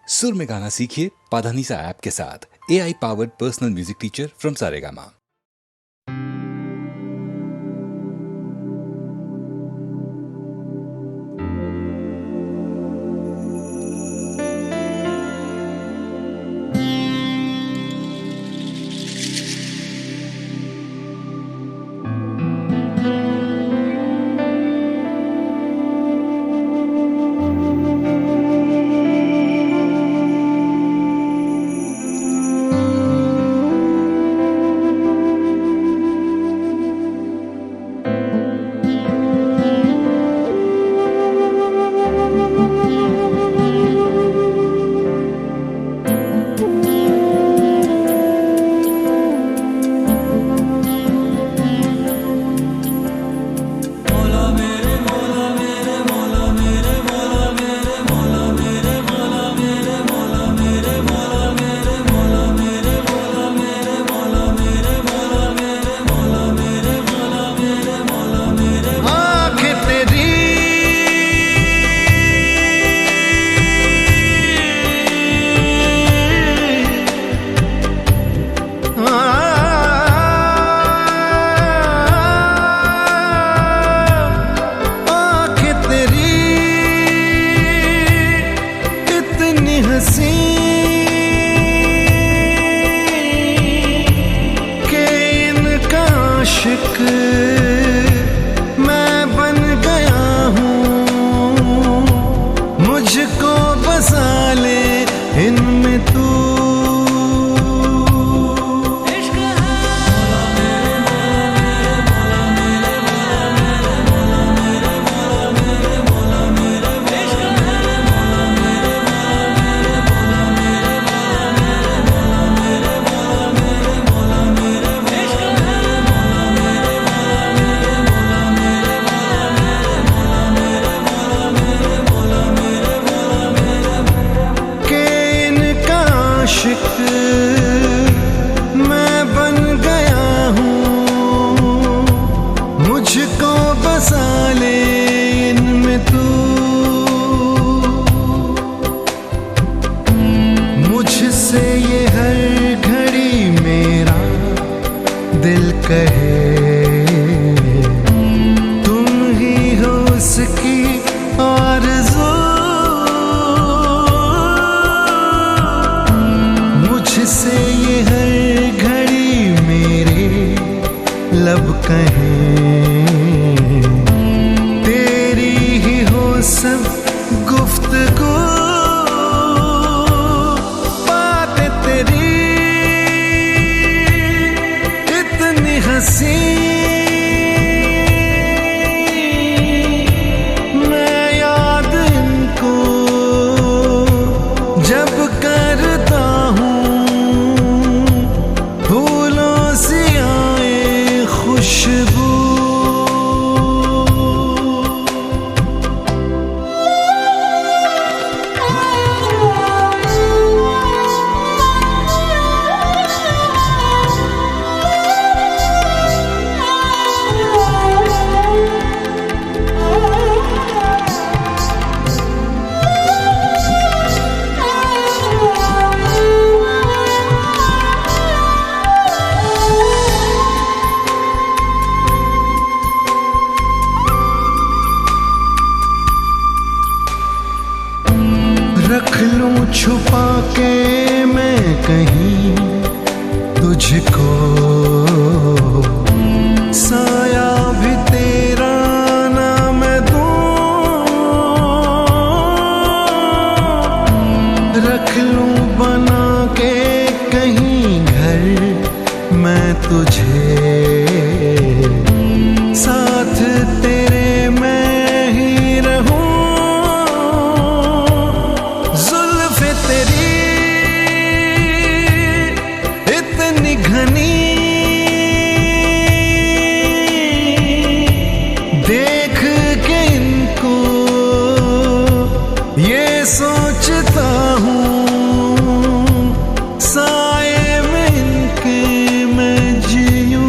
सुर में गाना सीखिए पाधानीसा ऐप के साथ। AI powered personal music teacher from Saregama. मैं बन गया हूँ, मुझको बसा ले इनमें तू। मैं बन गया हूँ, मुझको बसा ले इनमें तू। मुझसे ये हर घड़ी मेरा दिल कहे, तुम ही हो उसकी आरज़ू। से ये हर घड़ी मेरे लब कहें, तेरी ही हो सब गुफ्तगू। बातें तेरी इतनी हंसी, मैं याद इनको जब करता हूँ, खुशबू। रख लूं छुपा के मैं कहीं तुझको, साया भी तेरा ना मैं दूं। रख लूं बना के कहीं घर मैं तुझे, साथ तेरे मैं ही रहूं। घनी देख के इनको ये सोचता हूँ, साए में इनके मैं जीऊं।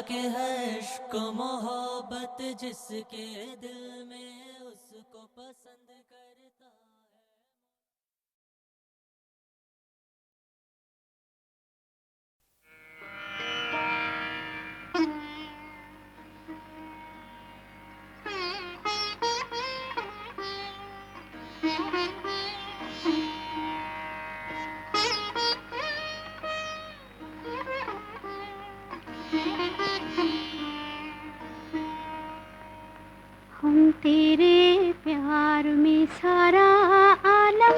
के है इश्क मोहब्बत जिसके दिल में उसको पसंद करता है। हम तेरे प्यार में सारा आलम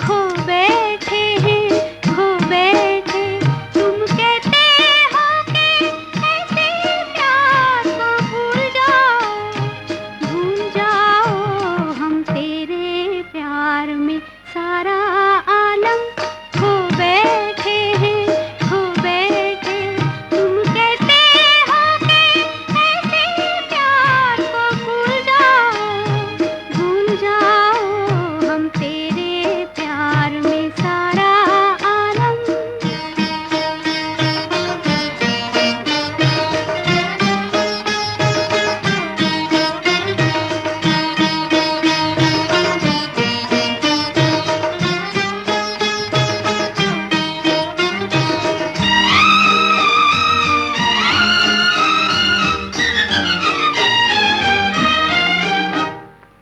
खो बैठे हैं, खो बैठे। तुम कहते हो कि ऐसे प्यार को भूल जाओ। हम तेरे प्यार में सारा आलम खो बैठे हैं, खो बैठे। तुम कहते हो कि ऐसे प्यार को भूल जाओ। हम तेरे प्यार में सारा आलम।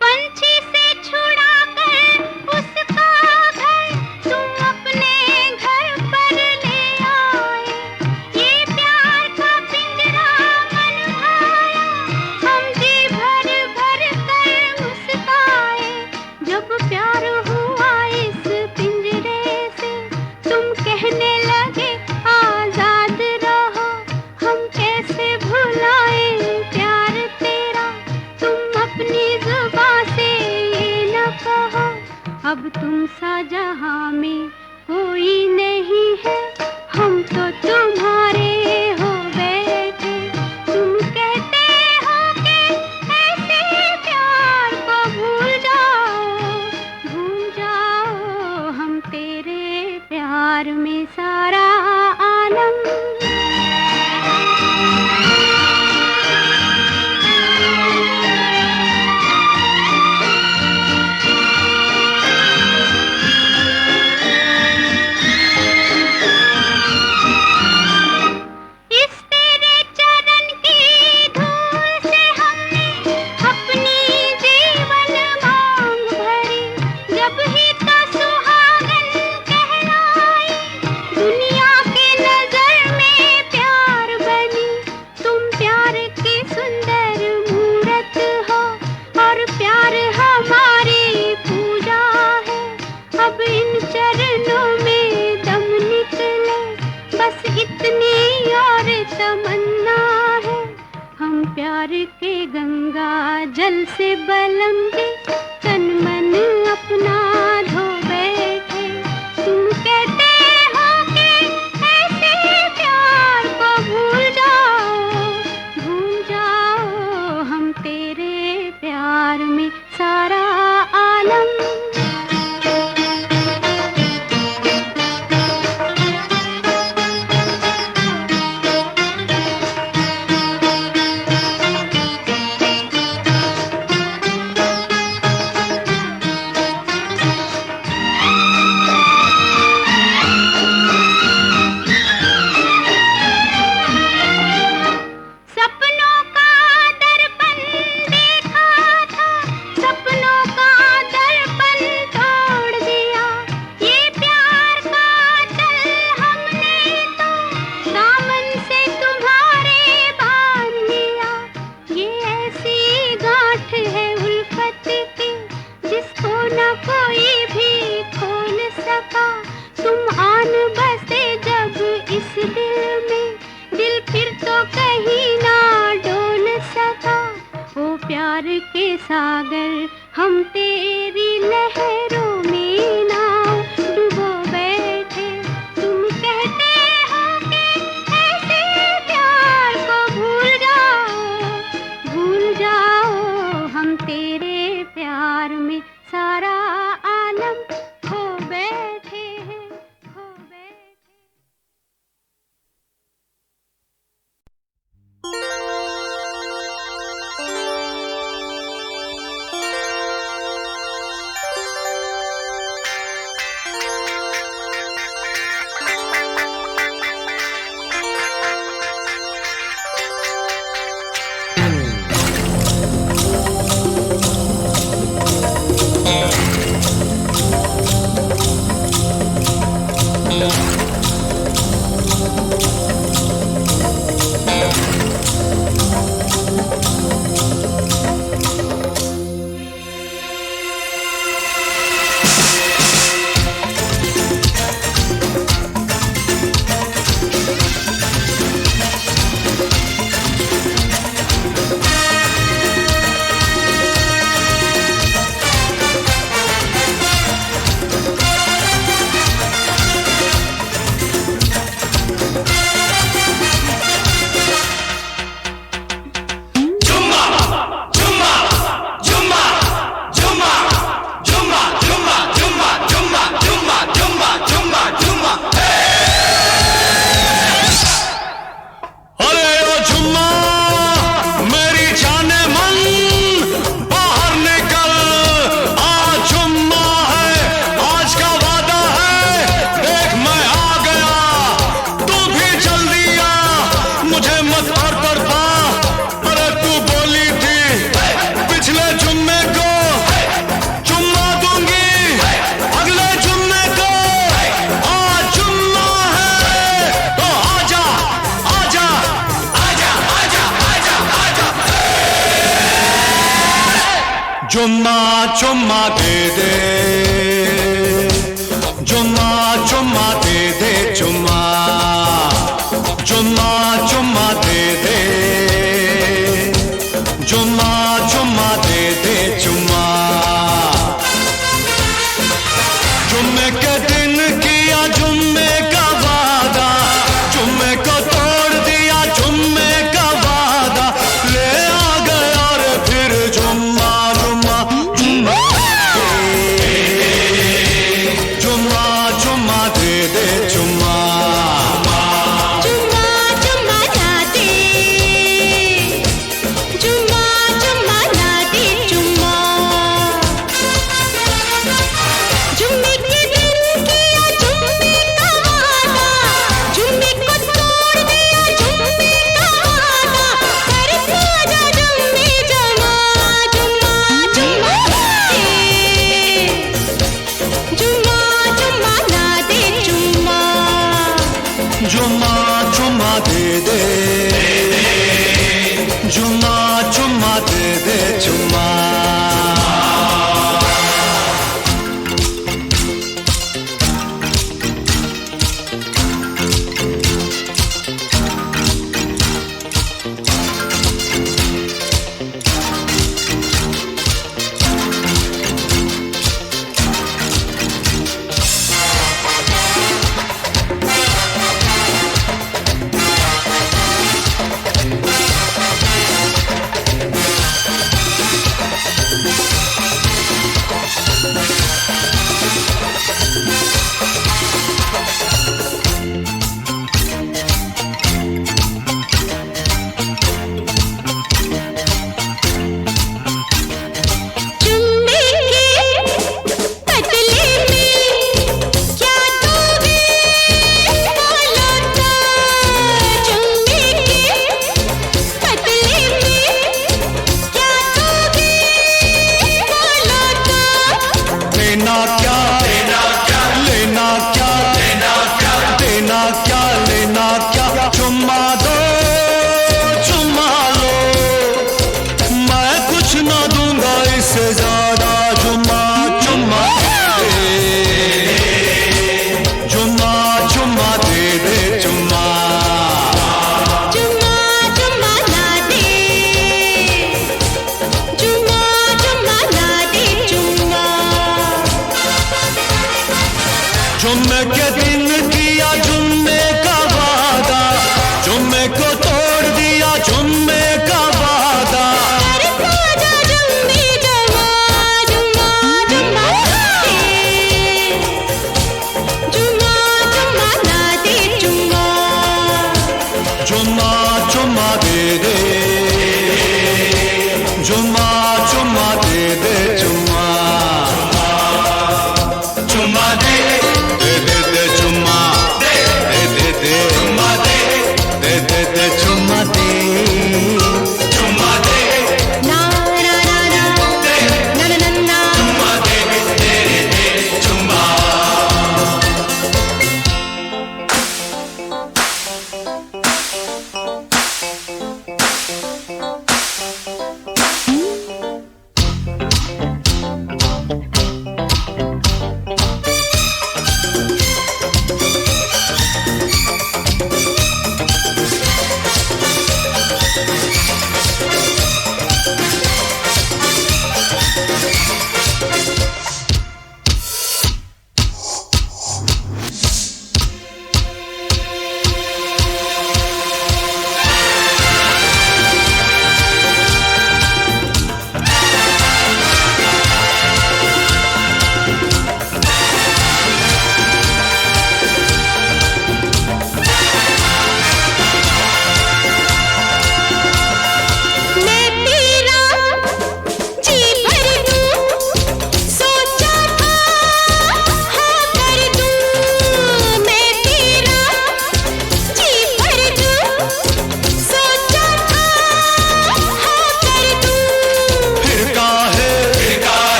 पंछी से छुड़ाकर उसका घर तुम अपने घर पर ले आए। ये प्यार का पिंजरा मन भाया, हम जी भर भर कर मुस्काए। जब प्यार हुआ इस पिंजरे से तुम कहने लगे आजाद रहो। हम कैसे भुलाए प्यार तेरा, तुम अपनी जुबां से ये न कहो। अब तुम सा जहां में कोई नहीं है, हम तो तुम्हारे हो बैठे। तुम कहते हो कि ऐसे प्यार को भूल जाओ। हम तेरे प्यार में सारा आलम। इस तेरे चरण की धूल से हमने अपनी जीवन मांग भरी। जब ही तो सुहागन कहलाई, दुनिया की नजर में प्यार बनी। तुम प्यार की सुंदर मूरत हो और प्यार हमारी पूजा है। अब इन चरणों में दम निकले, बस इतनी और तमन्ना है। हम प्यार के गंगा जल से बलम के तन मन अपना धो बैठे। तुम कहते हो कि ऐसे प्यार को भूल जाओ। हम तेरे प्यार में सारा आलम। सपनों का दर्पण देखा था, सपनों का दर्पण तोड़ दिया। ये प्यार का चल हमने तो दामन से तुम्हारे बांध लिया। ये ऐसी गांठ है उल्फत की जिसको न कोई भी खोल सका। तुम आन बसे जब इस दिल में, दिल फिर तो कहीं ना डोल सका। ओ प्यार के सागर हम तेरी लहरों में नाव डुबो बैठे। तुम कहते हो कि ऐसे प्यार को भूल जाओ। हम तेरे प्यार में सारा आलम खो बैठे हैं, खो बैठे। चुम्मा चुम्मा दे दे, चुम्मा चुम्मा दे दे, चुम्मा चुम्मा चुम्मा दे दे, चुम्मा चुम्मा दे दे, चुम्मा। जुम्मे के दिन किया जुम्मे का वादा, जुम्मे को तोड़ दिया जुम्मे का वादा, ले आ गया रे फिर जुम्मा जुम्मा जुम्मा, जुम्मा जुम्मा दे दे, जुम्मा जुम्मा जुम्मा ना दे, जुम्मा जुम्मा ना दे, जुम्मा। जुम्मे के दिन किया जुम्मे का वादा, जुम्मे को तोड़ दिया जुम्मे का वादा, करता जा जुम्मे जमा, जुम्मा जुम्मा दे, जुम्मा जुम्मा ना दे, जुम्मा। जुम्मा जुम्मा दे दे, जुम्मा जुम्मा दे दे, जुम्मा। जुम्मे के बदले में क्या दोगे बोलो तो, जुम्मे के बदले में क्या दोगे बोलो तो। लेना क्या लेना क्या, लेना क्या लेना क्या, देना क्या लेना क्या, चुम्मा दो चुम्मा लो, मैं कुछ ना दूंगा इससे ज्यादा, जुम्मा चुम्मा दे दे, जुम्मा चुम्मा दे दे, जुम्मा जुम्मा जुम्मा ना दे, जुम्मा जुम्मा ना दे, जुम्मा। जुम्मे के दिन किया जुम्मे का वादा, जुम्मे को तोड़ दिया जुम्मे का वादा, करता जा जुम्मे जमा, जुम्मा जुम्मा दे, जुम्मा जुम्मा ना दे, जुम्मा। जुम्मा जुम्मा दे दे, जुम्मा जुम्मा दे दे, जुम्मा जुम्मा दे दे दे दे, जुम्मा दे दे दे, जुम्मा दे दे दे, जुम्मा दे, जुम्मा दे ना ना ना ना ना ना ना ना। जुम्मा दे दे दे, जुम्मा।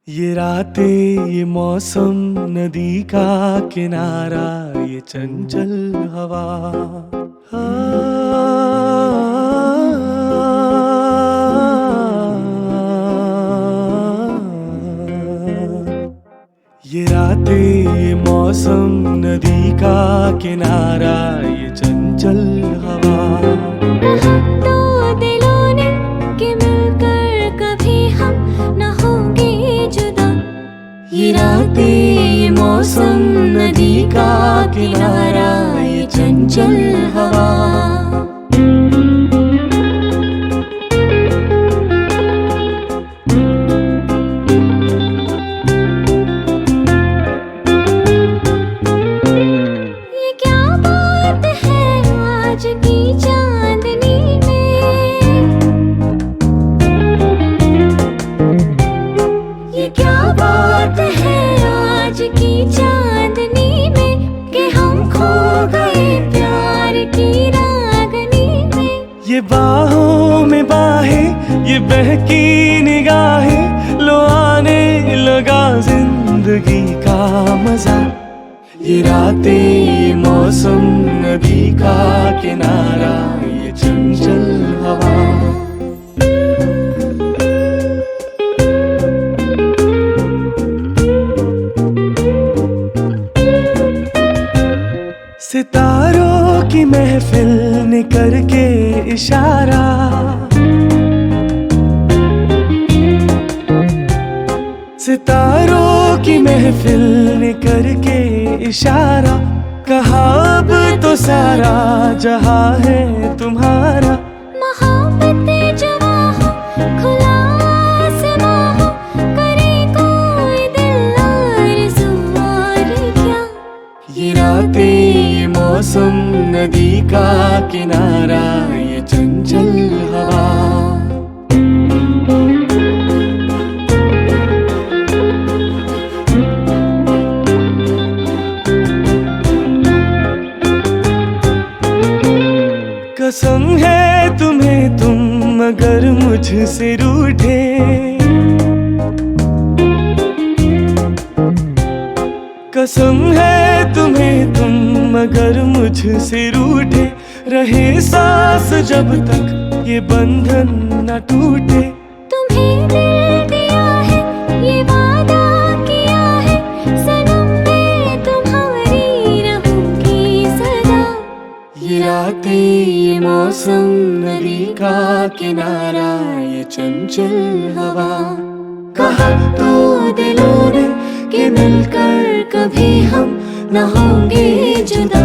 ये रातें, ये मौसम, नदी का किनारा, ये चंचल हवा, ये रातें, ये मौसम, नदी का किनारा, ये चंचल हवा। दो दिलों ने कि मिलकर कभी हम न होंगे जुदा। ये रातें, ये मौसम, नदी का किनारा, ये चंचल हवा। ये क्या बात है आज की चांदनी में, ये क्या बात है आज की चांदनी में कि हम खो गए प्यार की रागनी में। ये बाहों में बाहें, ये बहकी निगाहें, लो आने लगा जिंदगी का मजा। ये रातें, ये मौसम, नदी का किनारा, ये चंचल हवा। सितारों की महफिल ने करके इशारा, सितारों की महफिल ने करके इशारा, कहा अब तो सारा जहां है तुम्हारा। मोहब्बतें जवां हो, खुला आसमां हो, करे कोई दिल आरज़ू और क्या। ये रातें, ये मौसम, नदी का किनारा, ये चंचल हवा। कसम है तुम्हें तुम अगर मुझसे रूठे, कसम है तुम्हें तुम अगर मुझसे रूठे, रहे सांस जब तक ये बंधन न टूटे। तुम्हें दिल दिया है, ये वादा किया है, सनम मैं तुम्हारी रहूंगी सदा। ये रातें, ये मौसम, नदी का किनारा, ये चंचल हवा। कहा तो दिलों ने कि मिलकर कभी हम न होंगे जुदा।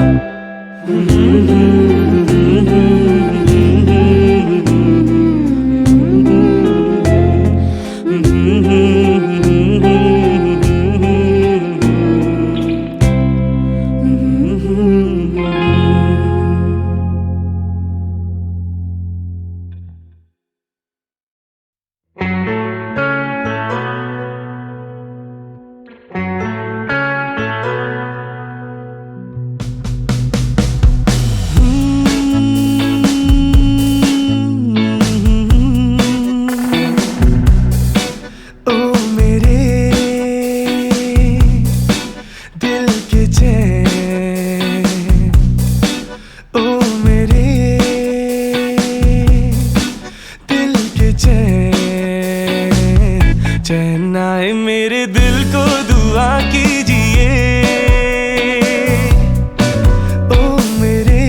चैन आए मेरे दिल को दुआ कीजिए, ओ मेरे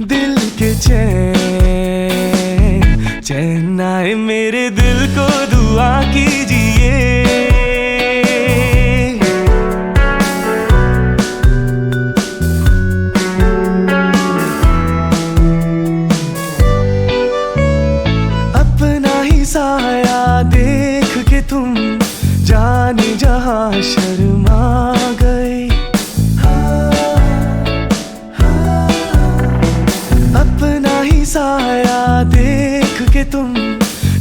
दिल के चैन, चैन आए मेरे दिल को दुआ कीजिए। साया देख के तुम जाने जहां शर्मा गए, अपना ही साया देख के तुम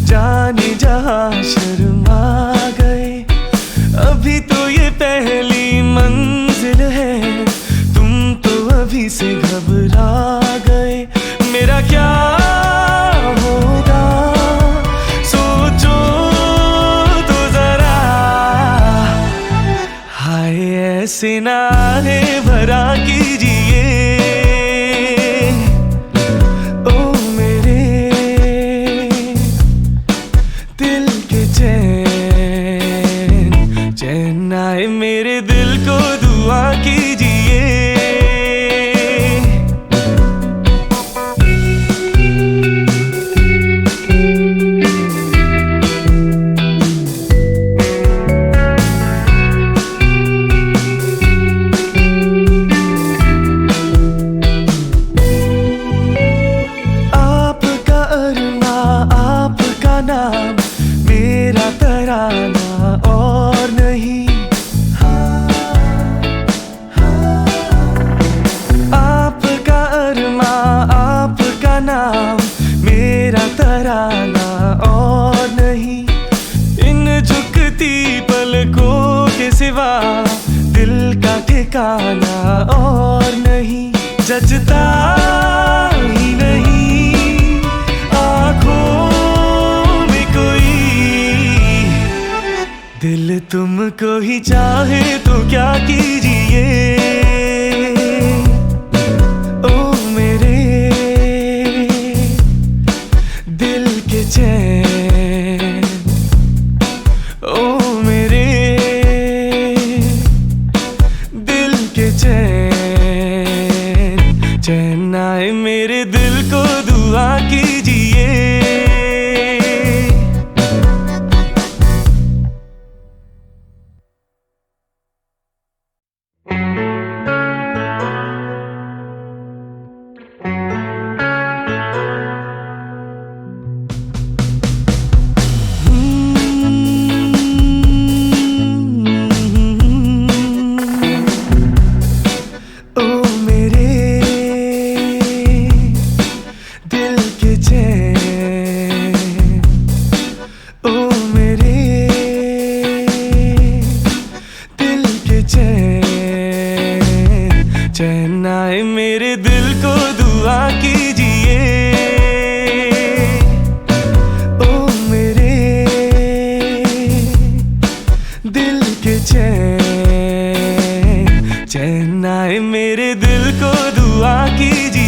जाने जहां शर्मा गए। अभी तो ये पहली मंजिल है, तुम तो अभी से घबरा गए। मेरा क्या होगा सोचो ऐसे ना है भरा कीजिए ओ मेरे दिल के चैन, चैन आए मेरे दिल को दुआ कीजिए। नाम मेरा तराना और नहीं, आपका अरमा आपका नाम मेरा तराना और नहीं। इन झुकती पलकों के सिवा दिल का ठिकाना और नहीं। जचता ही नहीं आँखों दिल तुमको ही चाहे तो क्या कीजिए ओ मेरे दिल के चैन, ओ मेरे दिल के चैन, चैन आए मेरे दिल को दुआ कीजिए। चैन आए मेरे दिल को दुआ कीजिए ओ मेरे दिल के चैन, चैन आए मेरे दिल को दुआ कीजिए।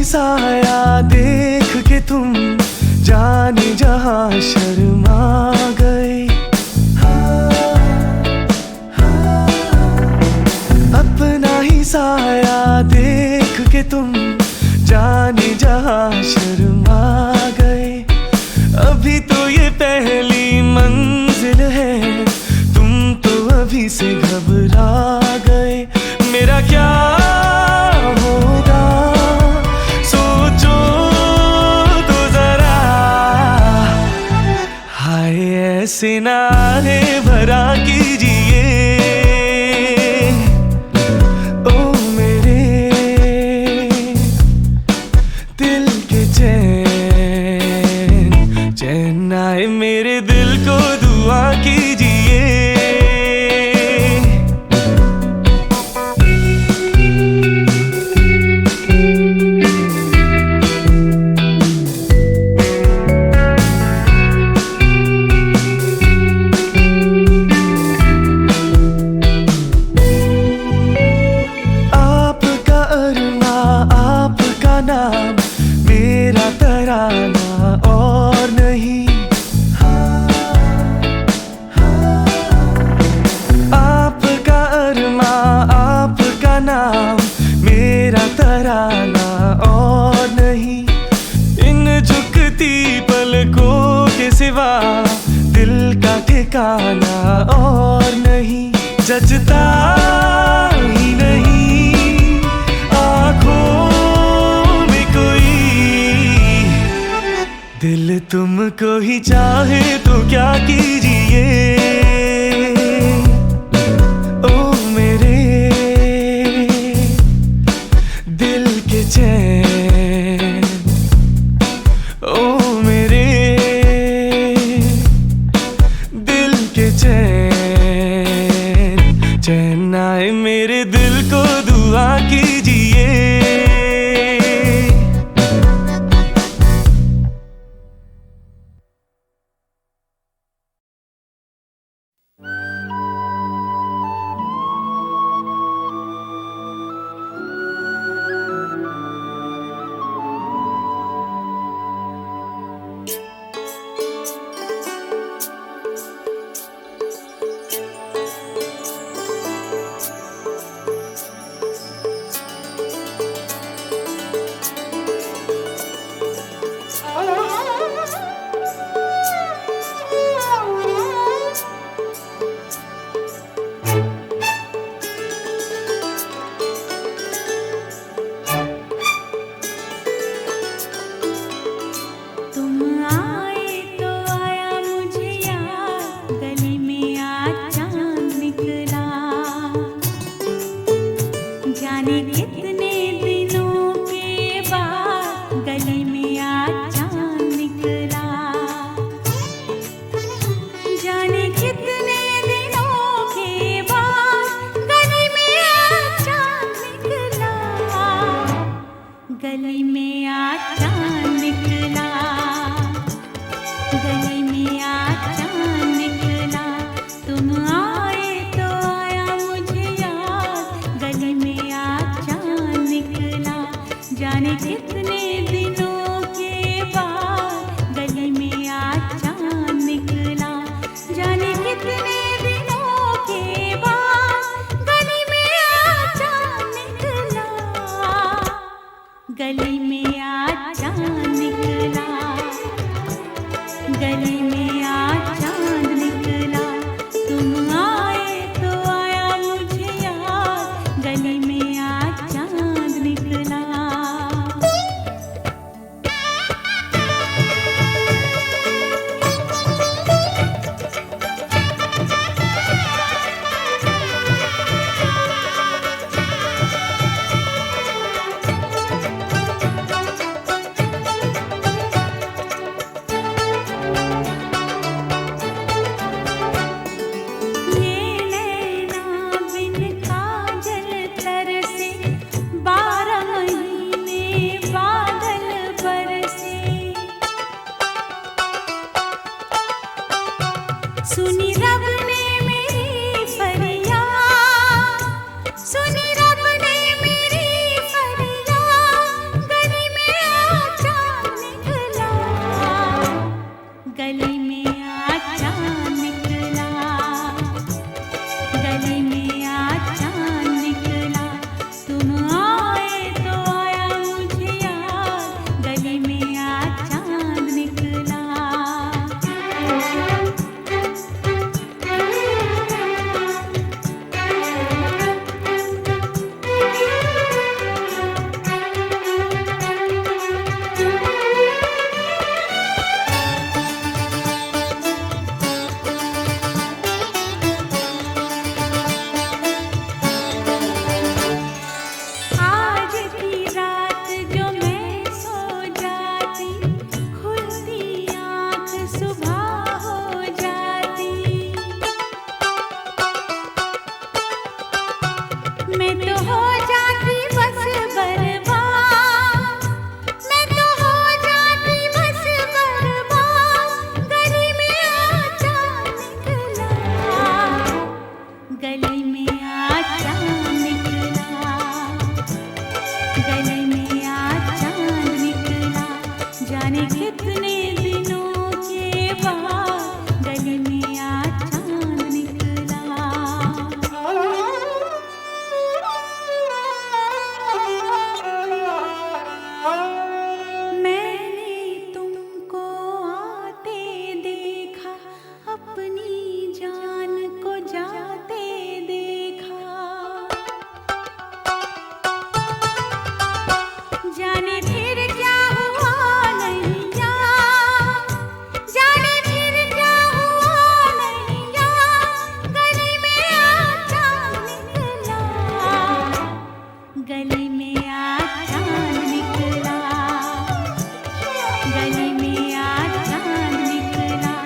साया देख के तुम जाने जहां शर्मा गए, अपना ही साया देख के तुम जाने जहां शर्मा गए। अभी तो ये पहली मंजिल है, तुम तो अभी से घबरा गए। मेरा क्या होगा सोचो तो जरा, हाय ऐसे ना है भरा कीजिए ओ मेरे दिल के चैन, चैन आए मेरे दिल को दुआ कीजिए। नाम मेरा तराना और नहीं, आपका अरमा आपका नाम मेरा तराना और नहीं। इन झुकती पलकों के सिवा दिल का ठिकाना और नहीं। जचता ही नहीं आँखों दिल तुमको ही चाहे तो क्या कीजिए ओ मेरे दिल के चैन, ओ मेरे दिल के चैन, चैन आए मेरे दिल को दुआ कीजिए। सुनी रब ने मेरी फरियाद, सुनी रब ने मेरी फरियाद, गली में आजा निकला, गली में आजा निकला, गली में आजा निकला, तुम आए तो आया मुझे याद, गली में आजा निकला। आज की रात जो मैं सो जाती, खुलती आँख सुबह हो जाती, मैं तो हो जाती बस बर्बाद, मैं तो हो जाती बस बर्बाद, गली में आजा निकला, गली में आजा निकला, गली में आज चांद निकला, जाने कितने दिनों के बाद, गली में आज चांद निकला। मैंने तुमको आते देखा, अपनी जान को जाते देखा, जाने फिर क्या हुआ नैया, जाने फिर क्या हुआ नैया, गली में आजा निकला, गली में आजा निकला, गली में आजा निकला,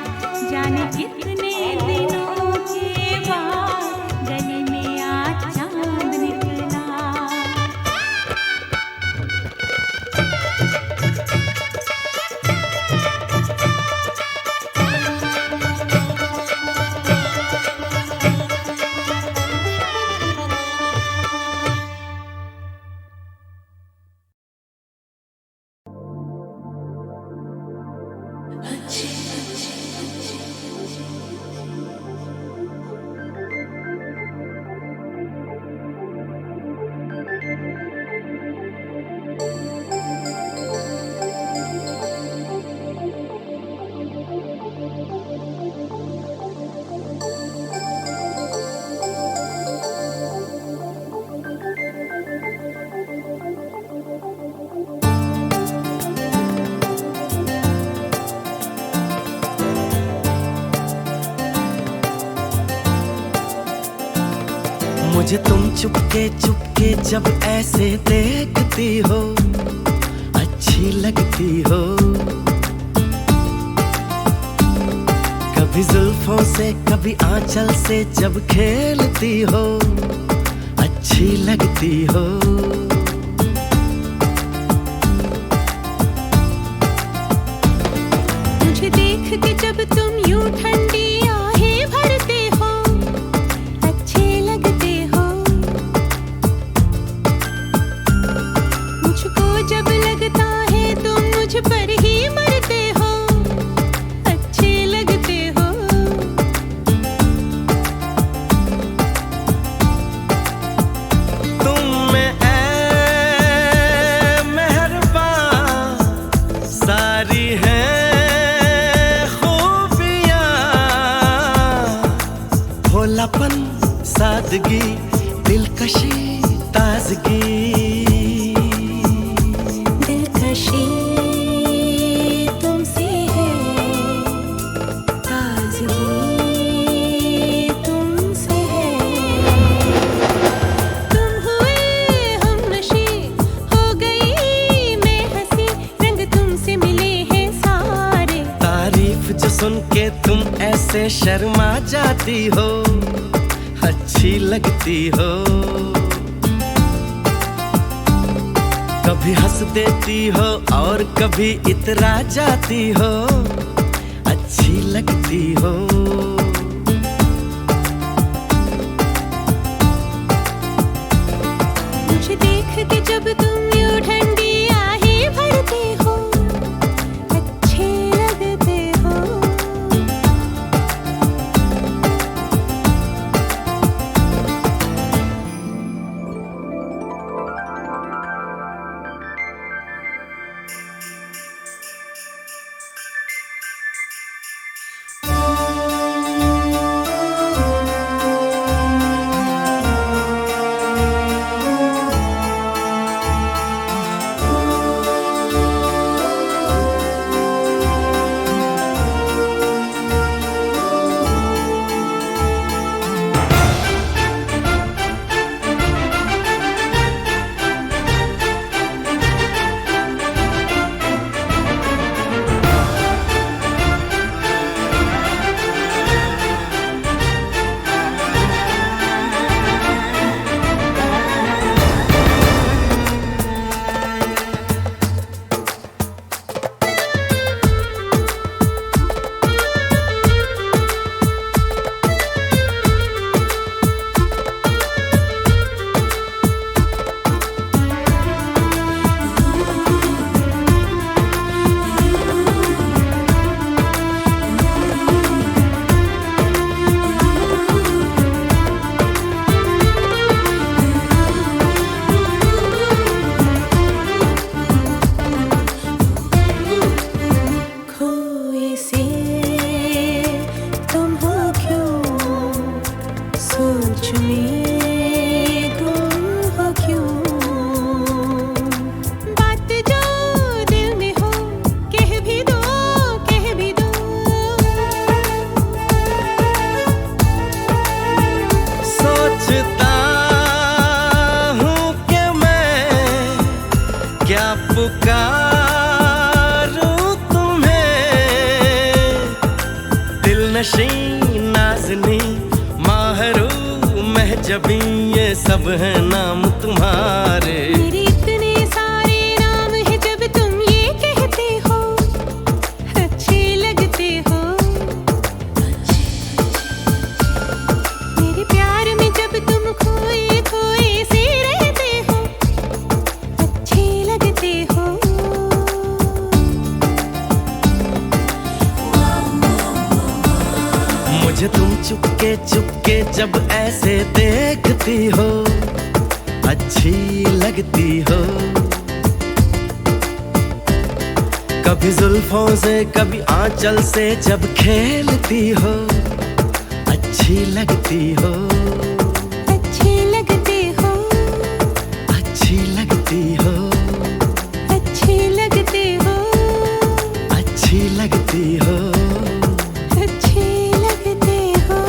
जाने कितने दिनों के बाद, गली में आजा निकला। मुझे तुम चुपके चुपके जब ऐसे देखती हो, अच्छी लगती हो, कभी जुल्फों से कभी आंचल से जब खेलती हो, अच्छी लगती हो। मुझे देख के जब तुम यूं ठंडी आहें भरते हो, अच्छे लगते हो, मुझको जब लगता है तुम मुझ पर ही मरते हो, अच्छे लगते हो। तुम में ऐ मेहरबान सारी है खूबियाँ, भोलापन सादगी दिलकशी ताजगी, दिलकशी तुमसे है, ताजगी तुमसे है, तुम हुए हमनशी, हो गई मैं हंसी, रंग तुमसे मिले हैं सारे, तारीफ जो सुन के तुम ऐसे शर्मा जाती हो, अच्छी लगती हो, कभी हंस देती हो और कभी इतरा जाती हो, अच्छी लगती हो। नशी नाज़नी माहरू महजबी ये सब है नाम तुम्हारे। मेरे इतने सारे नाम है जब तुम ये कहते हो अच्छे लगते हो। मेरे प्यार में जब तुम खोए खोए से रहते हो अच्छे लगते हो। मुझे तुम चुपके चुपके जब ऐसे देखती हो अच्छी लगती हो। कभी जुल्फों से कभी आंचल से जब खेलती हो अच्छी लगती हो। अच्छे लगते हो। अच्छी लगती हो। अच्छे लगते हो। अच्छी लगती हो। अच्छे लगते हो।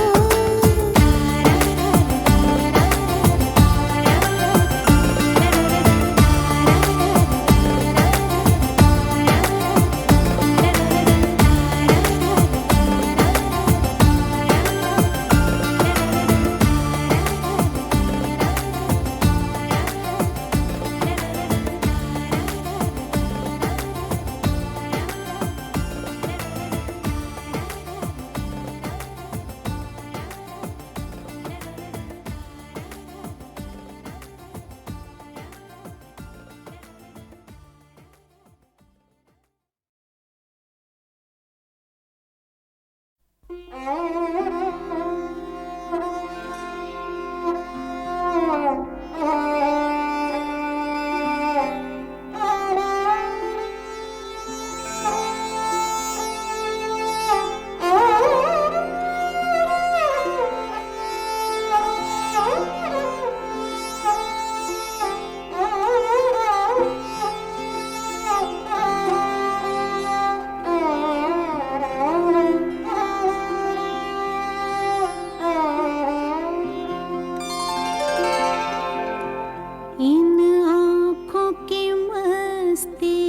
इन आँखों की मस्ती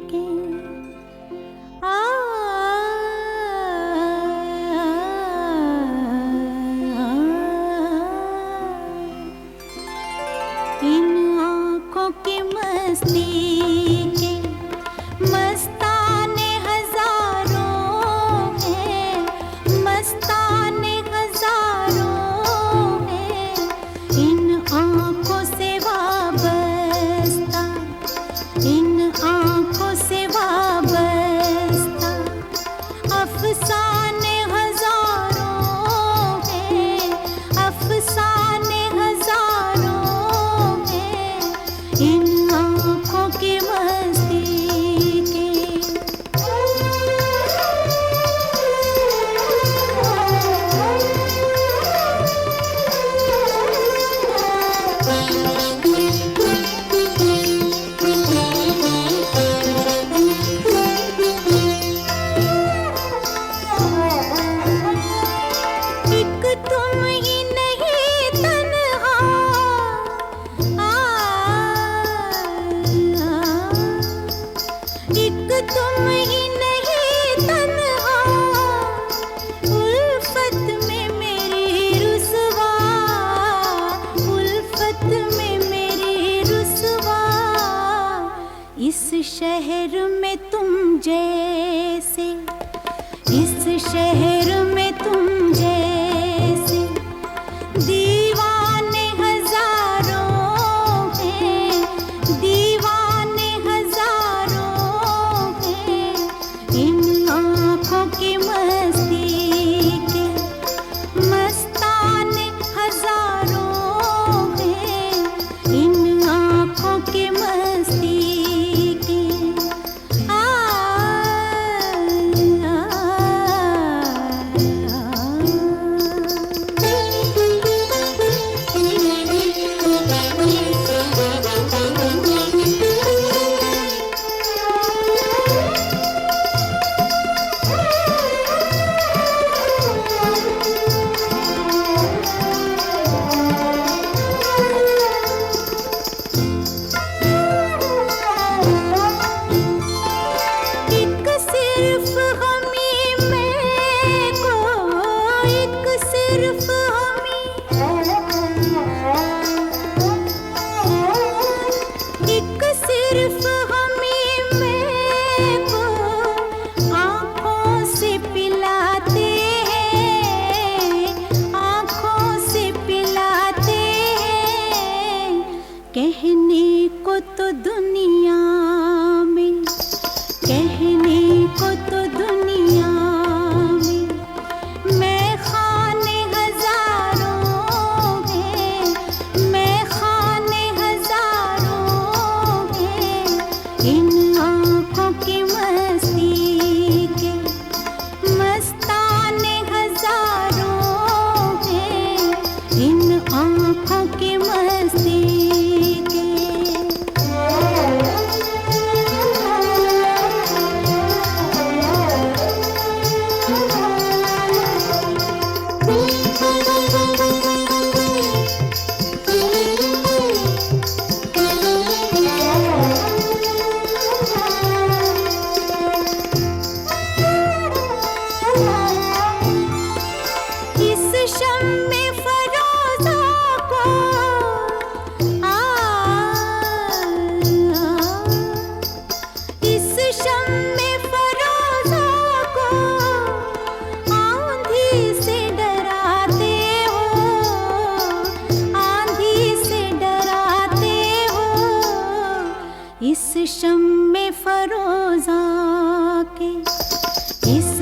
के इन आँखों की मस्ती के मस्ताने हजारों हैं। मस्ताने हजारों हैं। इन आँखों से वाबस्ता। इन आँखों से वाबस्ता अफसाने हजारों हैं। अफसाने हजारों हैं। इन आँखों की मस्ती के। एक तुम ही नहीं तन्हा एक तुम ही नहीं तन्हा उल्फत में मेरी रुसवा। उल्फत में मेरी रुसवा। इस शहर में तुम जैसे। इस शहर में तुम जैसे दीवाने हजारों हैं। दीवाने हजारों हैं। इन आँखों की मस्ती के मस्ताने हजारों हैं। इन आँखों की मस्ती के।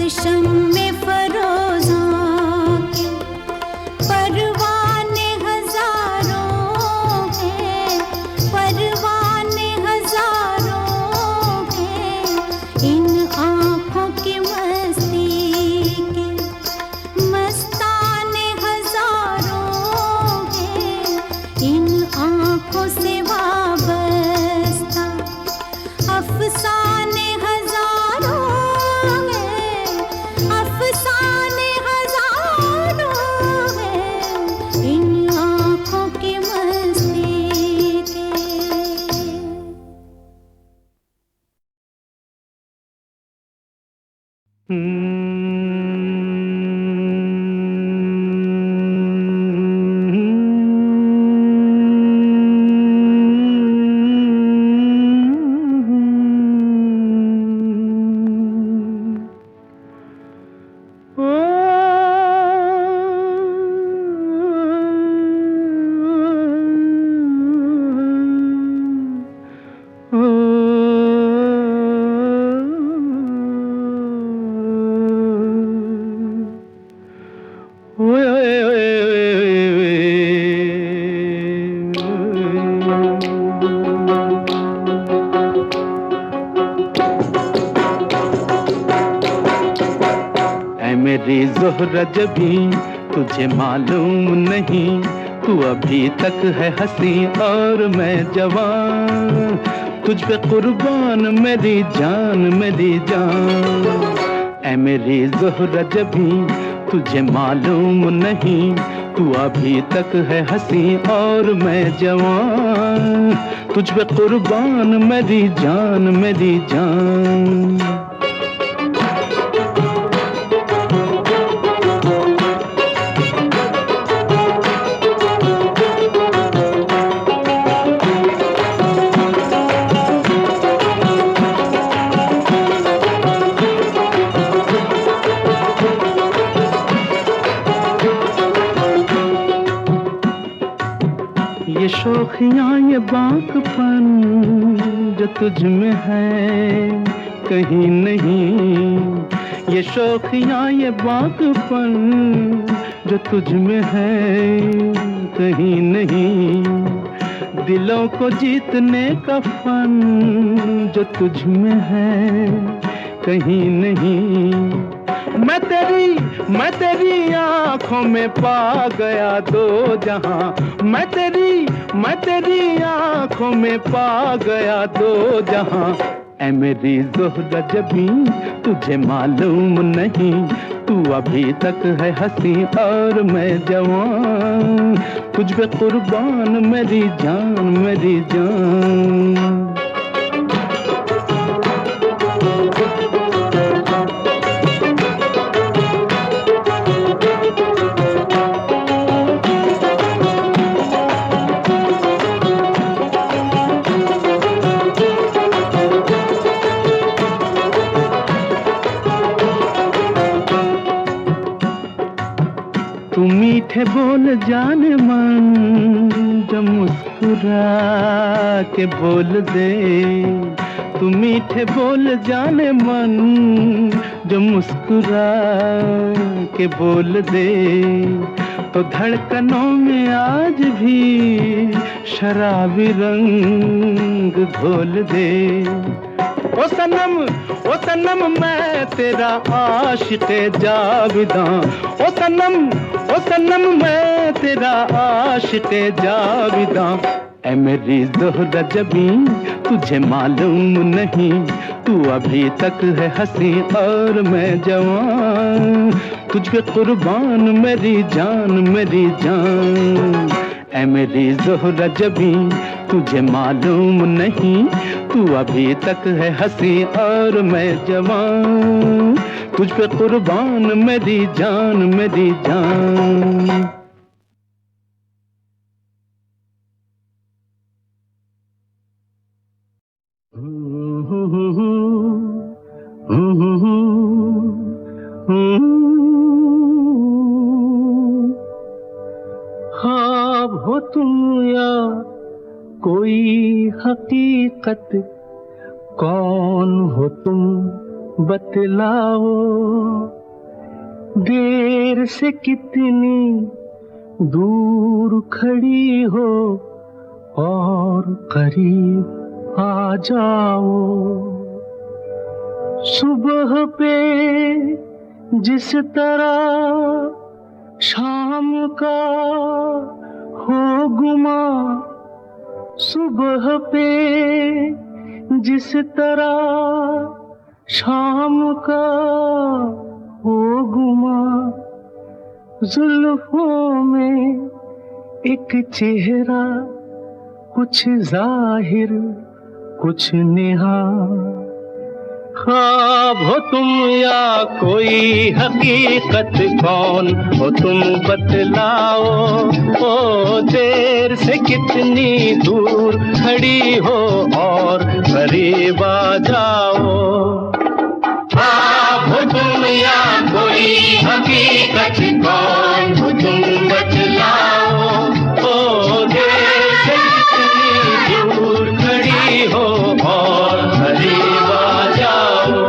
शम्मे फरोज़ों के परवाने हजारों हैं, परवाने हजारों हैं, इन आँखों की मस्ती के मस्ताने हजारों हैं, इन आँखों से वाबस्ता अफसाने हजारों हैं, अफसाने हजारों हैं, इन आँखों की मस्ती के। ऐ मेरी ज़ोहरा जबी तुझे मालूम नहीं, तू अभी तक है हंसी और मैं जवान, तुझ पे कुर्बान मेरी जान मेरी जान। ऐ मेरी ज़ोहरा जबी तुझे मालूम नहीं, तू अभी तक है हंसी और मैं जवान, तुझ पे कुर्बान मेरी जान मेरी जान। ये शोखियाँ ये बांकपन जो तुझ में है कहीं नहीं, ये शोखियाँ ये बांकपन जो तुझ में है कहीं नहीं, दिलों को जीतने का फन जो तुझ में है कहीं नहीं। मैं तेरी आँखों में पा गया दो जहां, मैं तेरी आँखों में पा गया दो जहां। ऐ मेरी ज़ोहरा जबी तुझे मालूम नहीं, तू अभी तक है हंसी और मैं जवान, तुझ पे कुर्बान मेरी जान मेरी जान। तू मीठे बोल जाने मन जो मुस्कुरा के बोल दे, तू मीठे बोल जाने मन जो मुस्कुरा के बोल दे, तो धड़कनों में आज भी शराबी रंग घोल दे। ओ सनम मैं तेरा आशिक़े जाविदां, ओ सनम मैं तेरा आशिक़े जाविदां। ऐ मेरी ज़ोहरा जबी तुझे मालूम नहीं, तू अभी तक है हंसी और मैं जवान, तुझ पे कुर्बान मेरी जान मेरी जान। ऐ मेरी ज़ोहरा जबी तुझे मालूम नहीं, तू अभी तक है हंसी और मैं जवान, तुझ पे कुर्बान मेरी जान मेरी जान। ख्वाब हो तुम या कोई हकीकत, कौन हो तुम बतलाओ देर से कितनी दूर खड़ी हो और करीब आ जाओ। सुबह पे जिस तरह शाम का हो गुमा, सुबह पे जिस तरह शाम का हो गुमा, जुल्फों में एक चेहरा कुछ जाहिर कुछ नेहा। ख्वाब हो तुम या कोई हकीकत, कौन हो तुम बतलाओ। ओ देर से कितनी दूर खड़ी हो और करीब आ जाओ। ख्वाब हो तुम या कोई हकीकत, कौन हो तुम बतलाओ। ओ देर से कितनी दूर खड़ी हो और करीब आ जाओ।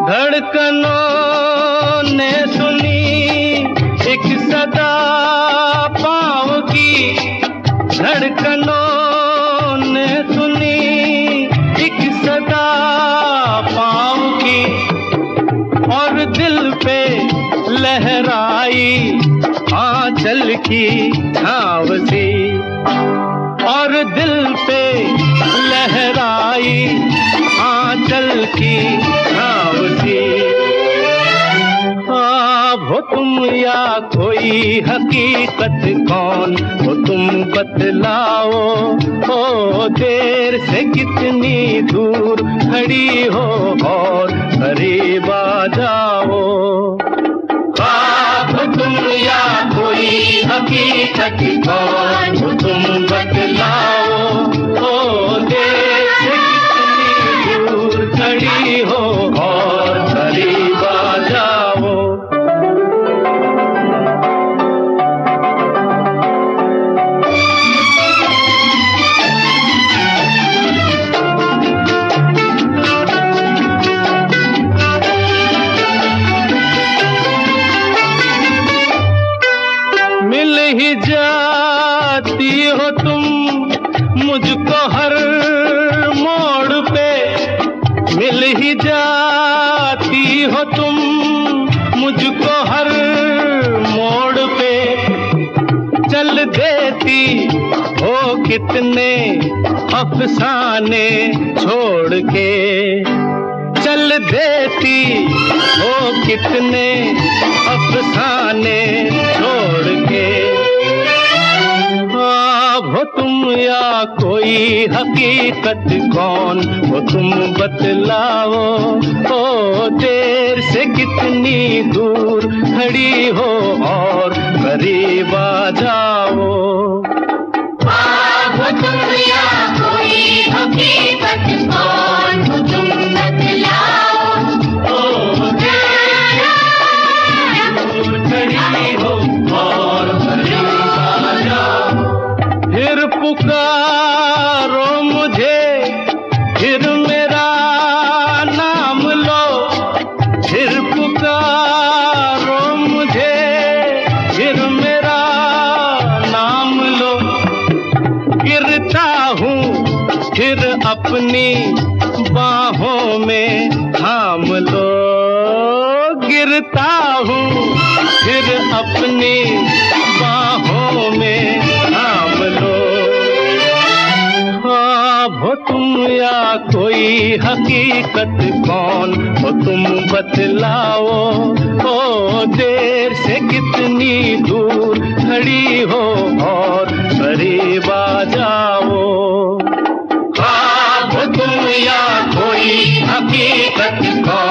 धड़कनों ने सुनी एक सदा पाँव की, धड़कनों ने सुनी एक सदा पाँव की, और दिल पे लहराई आंचल की छाँव सी, और दिल पे लहराई आंचल की छाँव सी। ख्वाब हो तुम या कोई हकीकत, कौन हो तुम बतलाओ। ओ देर से कितनी दूर खड़ी हो और करीब आ जाओ। ख्वाब हो तुम या कोई हकीकत, कौन हो तुम बतलाओ। ओ देर से कितनी दूर खड़ी हो और करीब आ जाओ। मिल ही जाती हो तुम मुझको हर मोड़ पे, मिल ही जाती हो तुम मुझको हर मोड़ पे। चल देती हो कितने अफसाने छोड़ के, चल देती हो कितने अफसाने छोड़ के। ख्वाब हो तुम या कोई हकीकत, कौन हो तुम बतलाओ। ओ देर से कितनी दूर खड़ी हो और करीब आ जाओ। ख्वाब हो तुम या कोई हकीकत, कौन हो तुम बतलाओ। ओ देर से दूर खड़ी हो और करीब आ जाओ। फिर पुकारो मुझे, फिर मेरा नाम लो, फिर पुकारो मुझे, फिर मेरा नाम लो। गिरता हूँ फिर अपनी बाहों में थाम लो, गिरता हूँ फिर अपनी बाहों में थाम लो। ख्वाब हो तुम या कोई हकीकत, कौन हो तुम बतलाओ। ओ देर से कितनी दूर खड़ी हो और करीब आ जाओ। ख्वाब हो तुम या कोई हकीकत, कौन